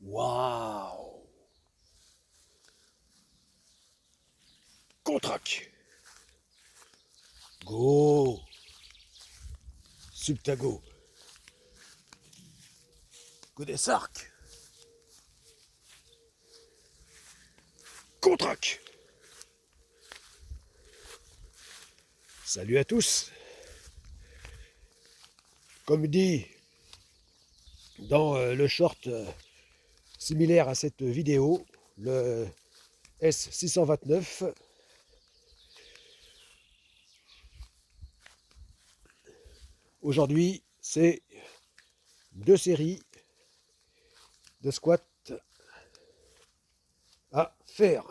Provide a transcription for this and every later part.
Waouh! Contrac! Go! Subtago! Go des arcs! Contrac! Salut à tous! Comme dit dans le short similaire à cette vidéo, le S629, aujourd'hui c'est 2 séries de squats à faire.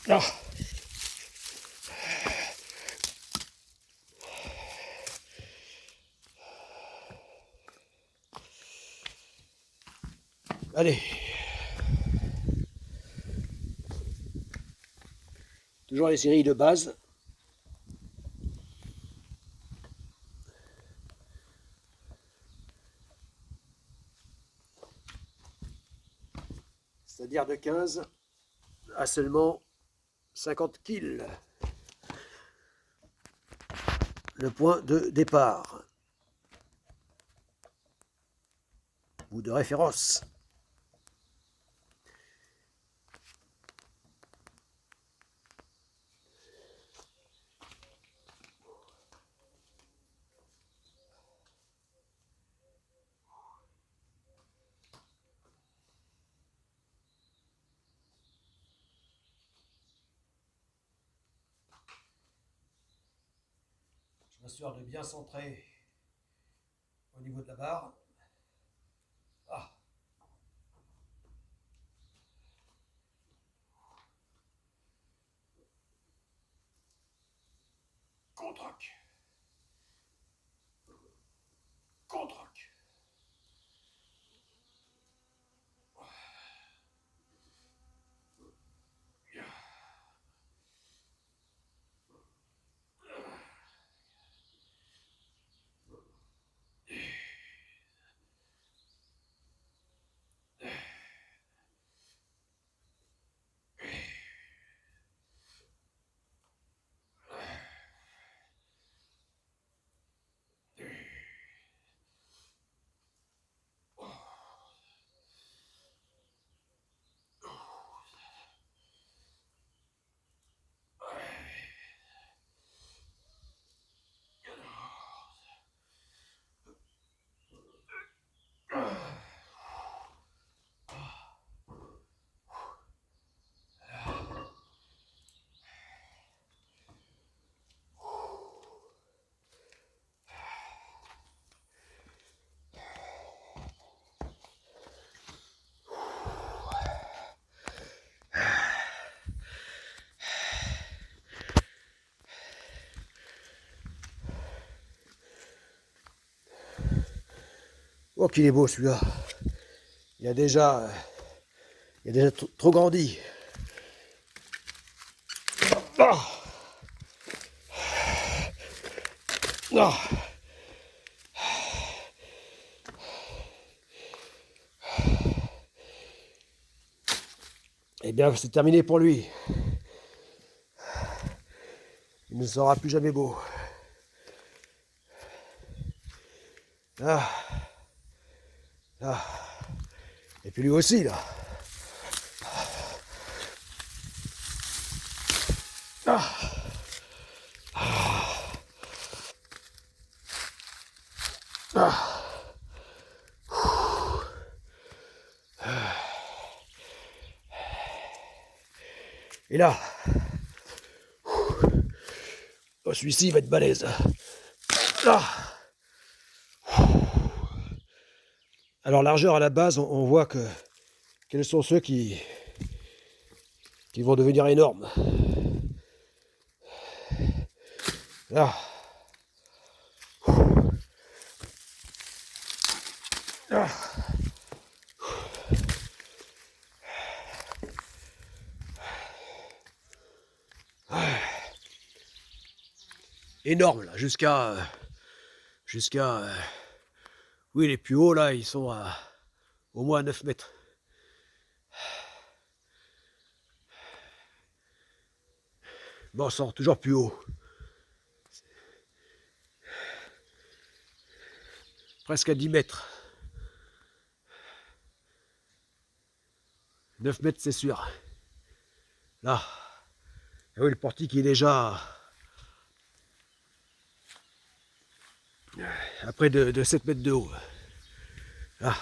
Ah. Allez. Toujours les séries de base. C'est-à-dire de 15 à seulement 50 kills. Le point de départ. Ou de référence. Je m'assure de bien centrer au niveau de la barre. Ah. Contrac. Contrac. Oh qu'il est beau celui-là. Il a déjà trop grandi. Ah. Ah. Eh bien, c'est terminé pour lui. Il ne sera plus jamais beau. Ah. Ah. Et puis lui aussi, là. Ah. Ah. Et là, oh, celui-ci va être balèze. Ah. Alors largeur à la base, on voit que quels sont ceux qui vont devenir énormes. Là. Ah. Énorme là, jusqu'à oui, les plus hauts là, ils sont à au moins 9 mètres. Bon, on sort toujours plus haut. Presque à 10 mètres. 9 mètres, c'est sûr. Là. Ah oui, le portique est déjà à près de 7 mètres de haut. Là.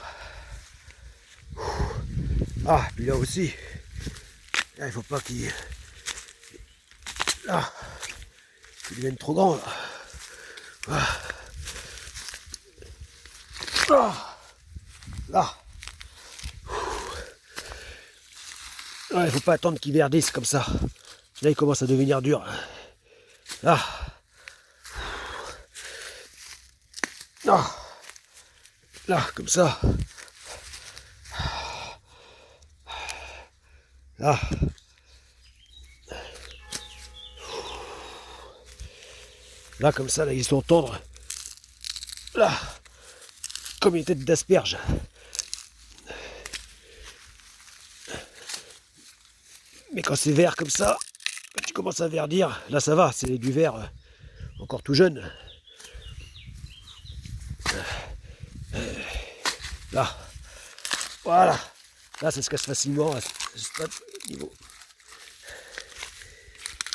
Ah, puis là aussi, là, il faut pas qu'il devienne trop grand. Là. Ah. Ah. Là. Ouais, il faut pas attendre qu'il verdisse comme ça. Là, il commence à devenir dur. Là. Ah. Là, comme ça. Là. Là, comme ça, là, ils sont tendres. Là. Comme une tête d'asperge. Mais quand c'est vert comme ça, quand tu commences à verdir, là ça va, c'est du vert encore tout jeune. Là, voilà, là ça se casse facilement à ce stade niveau.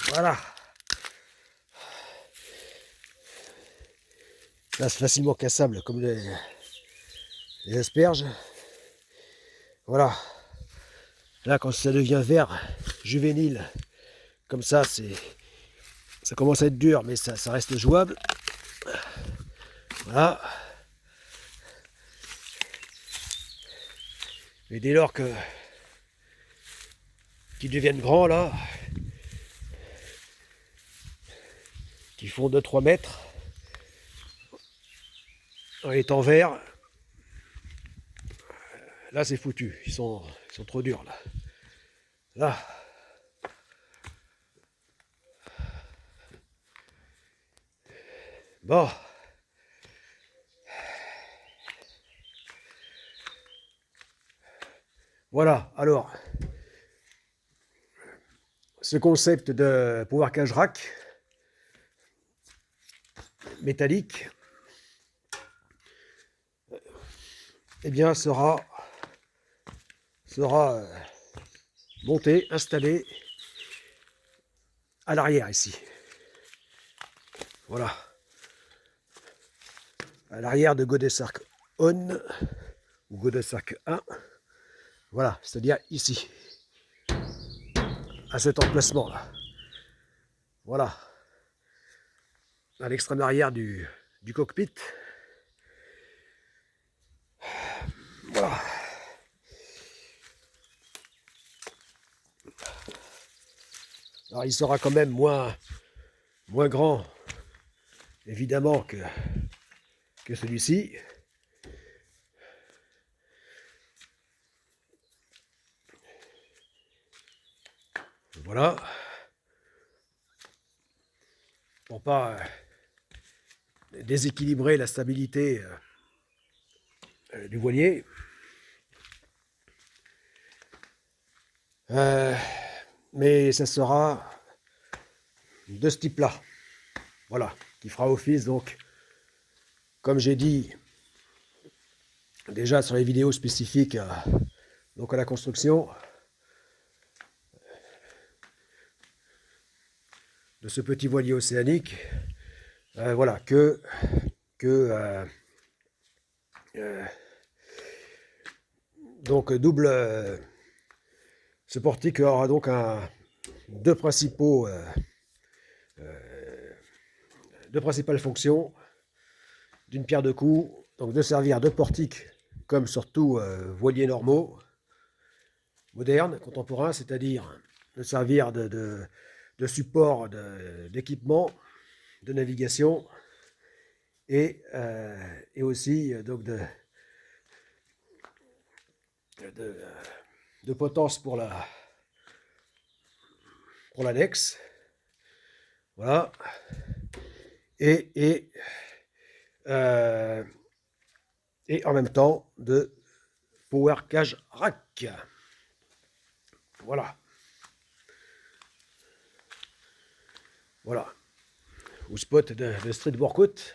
Voilà. Là c'est facilement cassable comme les asperges. Voilà. Là quand ça devient vert, juvénile, comme ça ça commence à être dur, mais ça reste jouable. Voilà. Et dès lors qu'ils deviennent grands là, qu'ils font 2-3 mètres, en étant verts, là c'est foutu, ils sont trop durs là. Là. Bon. Voilà, alors, ce concept de power cage rack métallique, eh bien, sera monté, installé à l'arrière ici. Voilà. À l'arrière de Godesarc On ou Godesarc 1. Voilà, c'est-à-dire ici. À cet emplacement là. Voilà. À l'extrême arrière du cockpit. Voilà. Alors il sera quand même moins grand, évidemment, que celui-ci. Voilà. Pour pas déséquilibrer la stabilité du voilier. Mais ça sera de ce type-là. Voilà, qui fera office, donc, comme j'ai dit déjà sur les vidéos spécifiques donc à la construction de ce petit voilier océanique, voilà, donc double, ce portique aura donc deux principales fonctions d'une pierre deux coups, donc de servir de portique comme surtout voiliers normaux, modernes, contemporains, c'est-à-dire de servir de support d'équipement, de navigation, et aussi donc de, de potence pour l'annexe. Voilà. Et, euh, et en même temps de Power Cage Rack. Voilà. Voilà. Ou spot de street workout.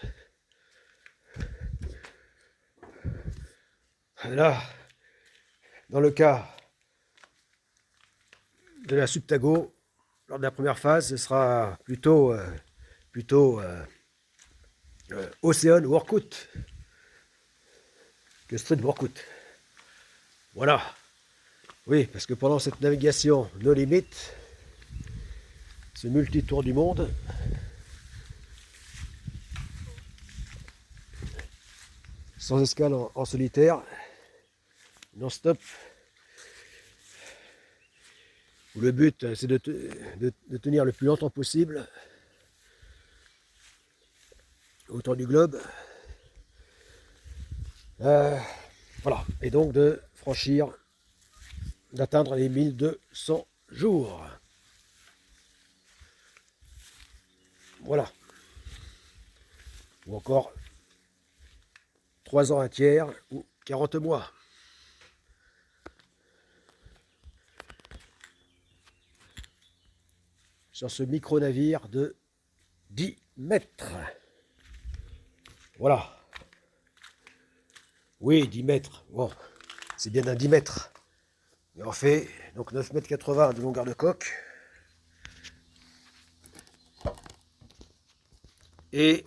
Là, dans le cas de la Subtago, lors de la première phase, ce sera plutôt Ocean Workout que Street Workout. Voilà. Oui, parce que pendant cette navigation no limit, ce multi-tour du monde, sans escale en solitaire, non-stop, où le but c'est de tenir le plus longtemps possible autour du globe. Voilà, et donc de franchir, d'atteindre les 1200 jours. Voilà. Ou encore 3 ans un tiers ou 40 mois. Sur ce micro-navire de 10 mètres. Voilà. Oui, 10 mètres. Bon, c'est bien un 10 mètres. Mais on fait donc 9,80 m de longueur de coque. Et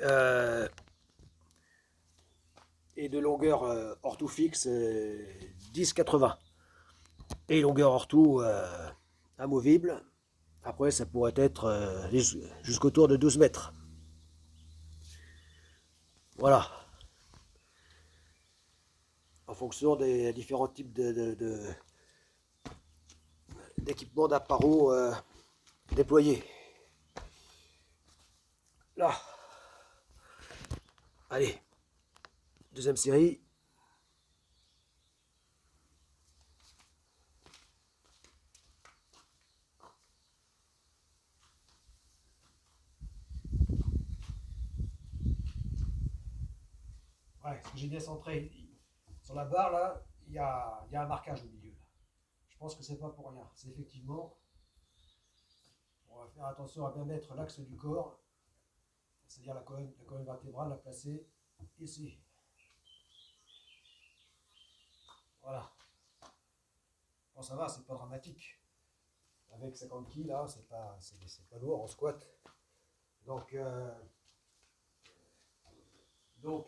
de longueur hors-tout fixe 10,80. Et longueur hors-tout amovible. Après, ça pourrait être jusqu'au tour de 12 mètres. Voilà. En fonction des différents types d'équipements d'appareaux déployés. Là. Allez. Deuxième série. Ouais, ce que j'ai bien centré. Sur la barre, là, il y a un marquage au milieu. Là. Je pense que c'est pas pour rien. C'est effectivement, on va faire attention à bien mettre l'axe du corps, c'est-à-dire la colonne vertébrale, la placer ici. Voilà. Bon, ça va, c'est pas dramatique. Avec 50 kg, là, c'est pas lourd en squat. Donc, bon,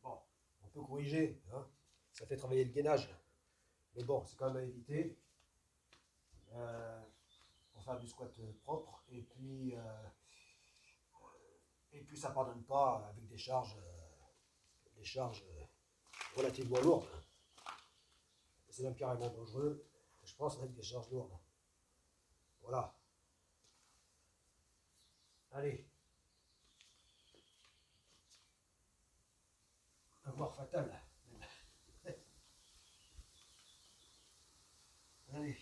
on peut corriger. Hein. Ça fait travailler le gainage. Mais bon, c'est quand même à éviter. Pour faire du squat propre. Et puis ça ne pardonne pas avec des charges relativement lourdes. C'est même carrément dangereux, je pense, avec des charges lourdes. Voilà. Allez. Avoir fatal. Allez.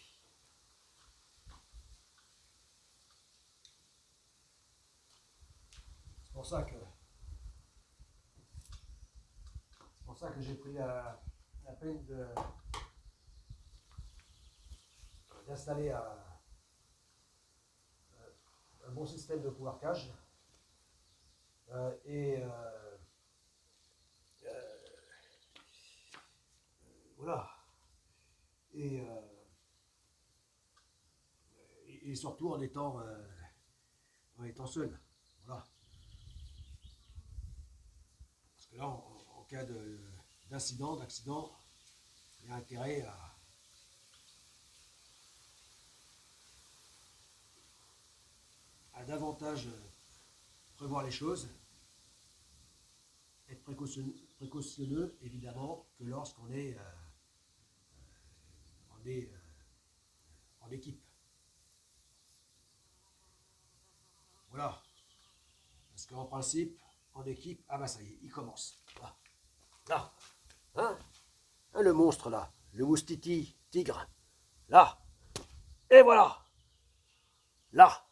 C'est pour ça que j'ai pris la peine d'installer un bon système de power cage voilà. Et surtout en étant seul. Voilà. Parce que là, en cas d'accident, il y a intérêt à davantage prévoir les choses, être précautionneux évidemment que lorsqu'on est en équipe. Voilà. Parce qu'en principe, en équipe, ah bah ça y est, il commence. Là. Hein, hein, le monstre là, le moustiti, tigre. Là. Et voilà. Là.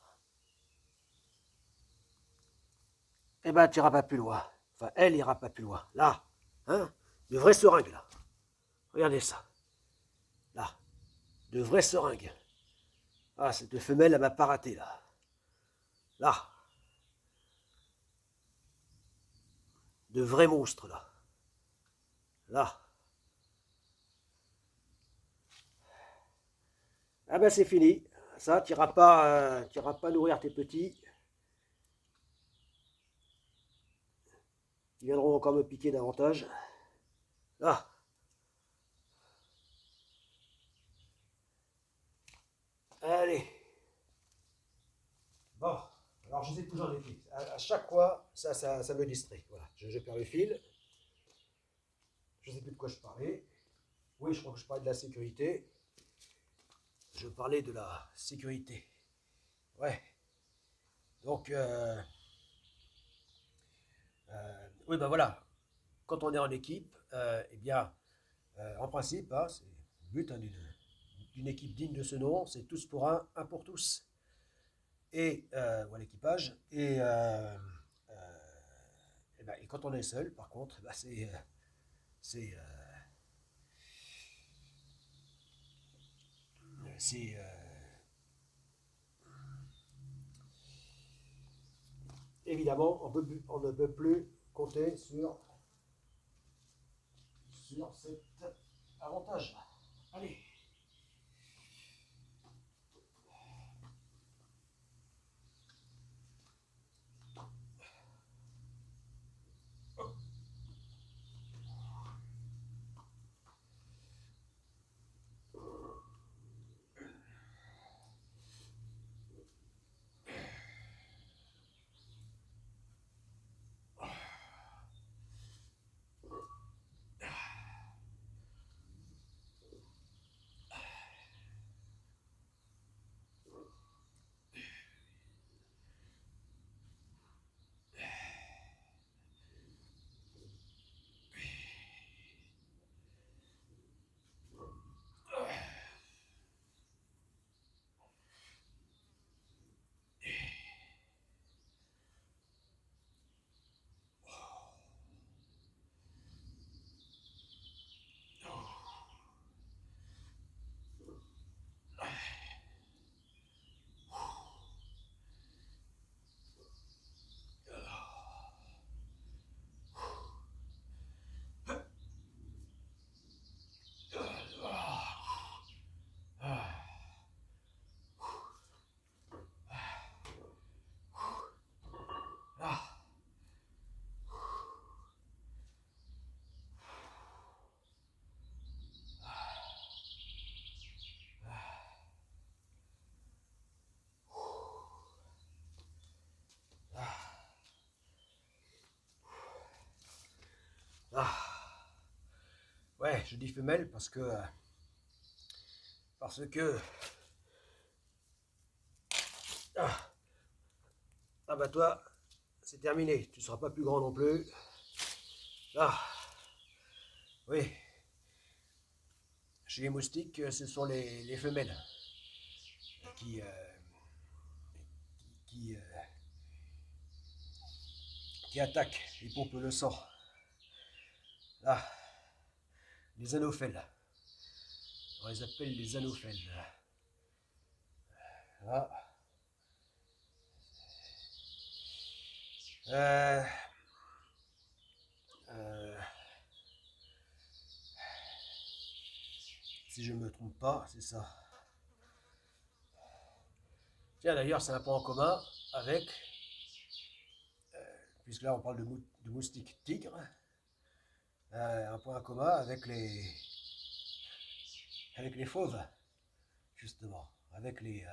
Eh ben, tu iras pas plus loin. Enfin, elle ira pas plus loin. Là. Hein, de vraies seringues là. Regardez ça. Là. De vraies seringues. Ah, cette femelle, elle m'a pas raté là. Là. De vrais monstres là. Là. Ah ben c'est fini. Ça, tu n'iras pas nourrir tes petits. Ils viendront encore me piquer davantage. Là. Allez. Bon. Alors je sais plus où j'en étais. À chaque fois, ça me distrait. Voilà. Je perds le fil. Je ne sais plus de quoi je parlais. Oui, je crois que je parlais de la sécurité. Je parlais de la sécurité. Ouais. Donc, oui, ben voilà. Quand on est en équipe, eh bien, en principe, hein, c'est le but hein, d'une équipe digne de ce nom, c'est tous pour un pour tous. Et voilà l'équipage. Et quand on est seul, par contre, bah, c'est, c'est, évidemment, on ne peut plus compter sur cet avantage. Allez. Ah, ouais, je dis femelle parce que ah, ah bah toi, c'est terminé. Tu ne seras pas plus grand non plus. Ah, oui. Chez les moustiques, ce sont les femelles qui, euh, qui, qui attaquent et pompent le sang. Là, les anophèles. On les appelle les anophèles. Là. Euh, euh, si je ne me trompe pas, c'est ça. Tiens, d'ailleurs, c'est un point en commun avec, puisque là on parle de moustiques tigres, un point en commun avec les fauves, justement, avec les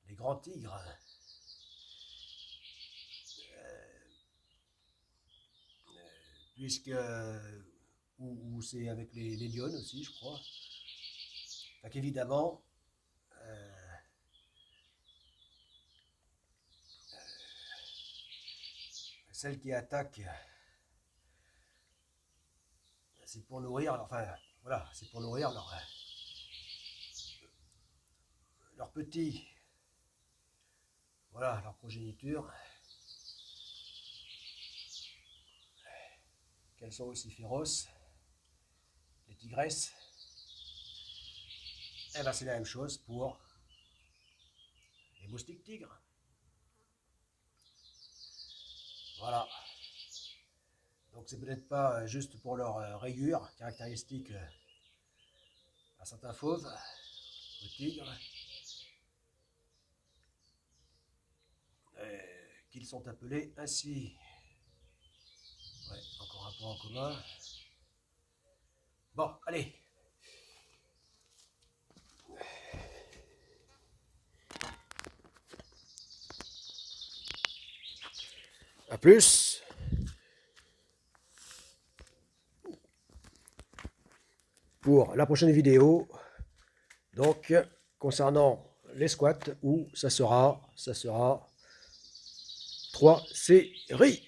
grands tigres, puisque, ou c'est avec les lionnes aussi, je crois. Fait qu'évidemment, euh, c'est pour nourrir, enfin voilà, c'est pour nourrir leurs petits, voilà, leur progéniture, qu'elles sont aussi féroces, les tigresses. Et ben c'est la même chose pour les moustiques tigres. Voilà. Donc c'est peut-être pas juste pour leur rayure caractéristique à certains fauves, aux tigres, qu'ils sont appelés ainsi. Ouais, encore un point en commun. Bon, allez. À plus. Pour la prochaine vidéo, donc concernant les squats, où ça sera 3 séries.